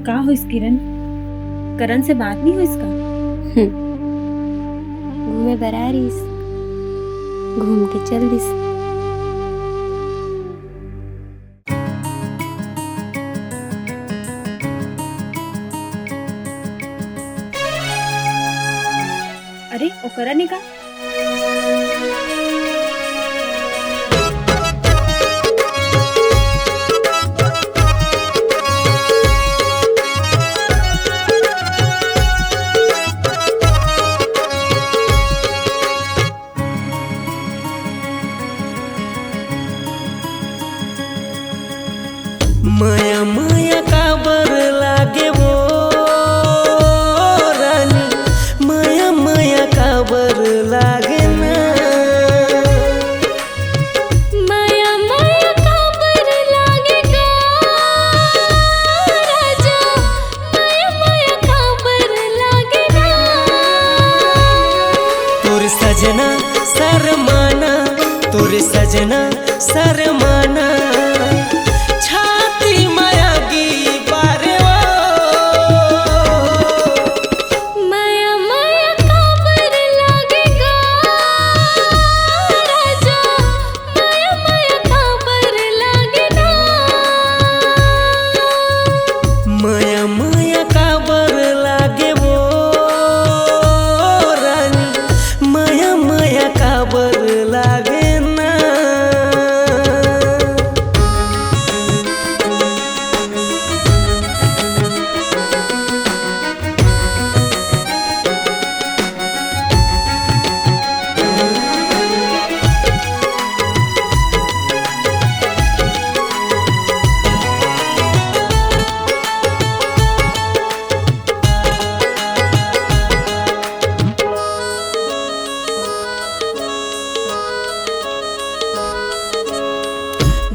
का होइस किरण? करण से बात नहीं होइस का? घूमे बर आ रहीस, घूम के चल दिस। अरे ओ करण है का? माया माया काबर लागे वो रानी, माया माया काबर लागे ना। माया माया काबर लागे गा राजा, माया माया काबर लागे ना। तोर सजना सरमाना, तोर सजना सरमाना, छाती माया की बारे वो। माया माया काबर लागे गा राजा, माया माया काबर लागे ना। माया माया काबर लागे वो रानी, माया माया काबर लागे ना।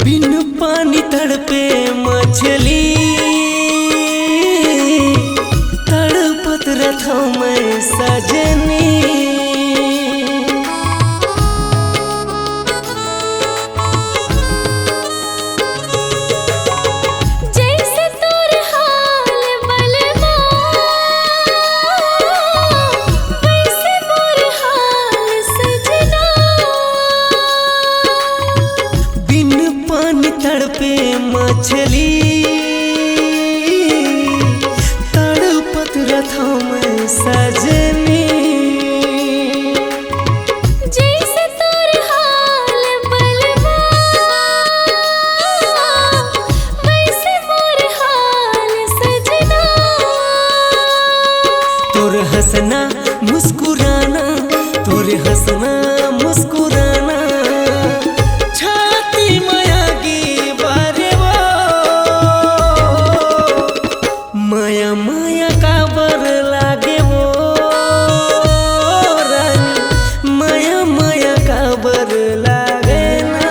बिन पानी तड़पे मछली, तड़पत रथा मैं सजनी। जैसे तोर हाल बलवा, वैसे मोर हाल सजना। बिन पानी तड़पे मछली, तड़पत रथा मैं सजनी। जैसे तोर हाल बलवा, वैसे मोर हाल सजना। तोर हंसना मुस्कुराना, तोर हंसना मुस्कुराना, छाती माया की बारे वो। माया माया काबर लागे वो रानी, माया माया काबर लागे ना।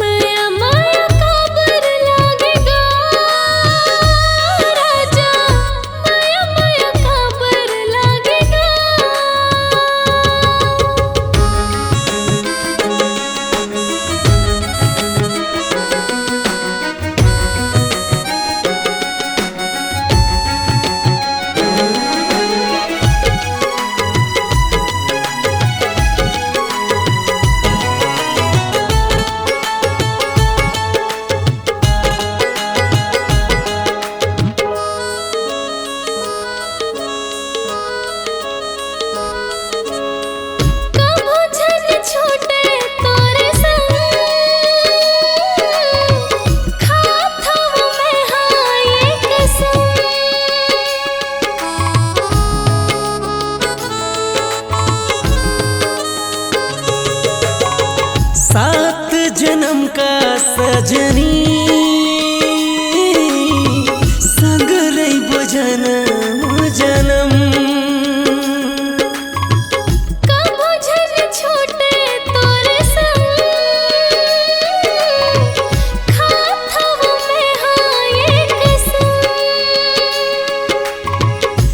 माया माया काबर लागे गा राजा, माया माया काबर लागे गा। कभो झन छोटे तोरे संग, खात हूँ मैं हाय कसम। सात जन्म का सजनी, संग रही जन्म जन्म। कभो झन छोटे तोरे संग, खात हूँ मैं हाय कसम।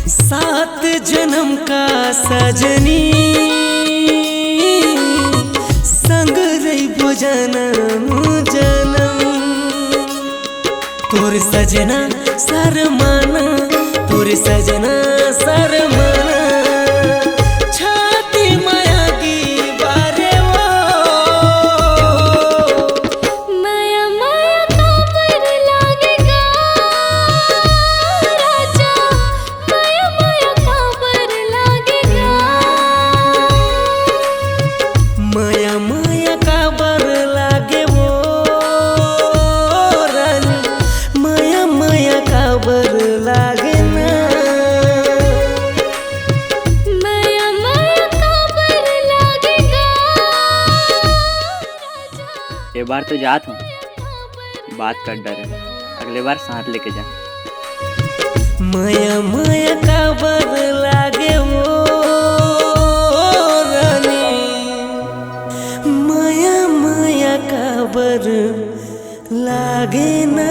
सात जन्म का सजनी, संग रही जन्म जन्म। तोर सजना सरमाना, तोर सजना सरमाना, छाती माया की बारे वो। माया माया काबर लागेगा राजा, माया माया काबर लागेगा। माया माया काबर लागे वो रानी, माया माया काबर लागे ना। माया माया काबर लागेगा राजा। ये बार तो जात हूँ, बात कर डरे, अगले बार साथ लेके जा। माया माया काबर लागे वो रानी, माया माया काबर लागे ना।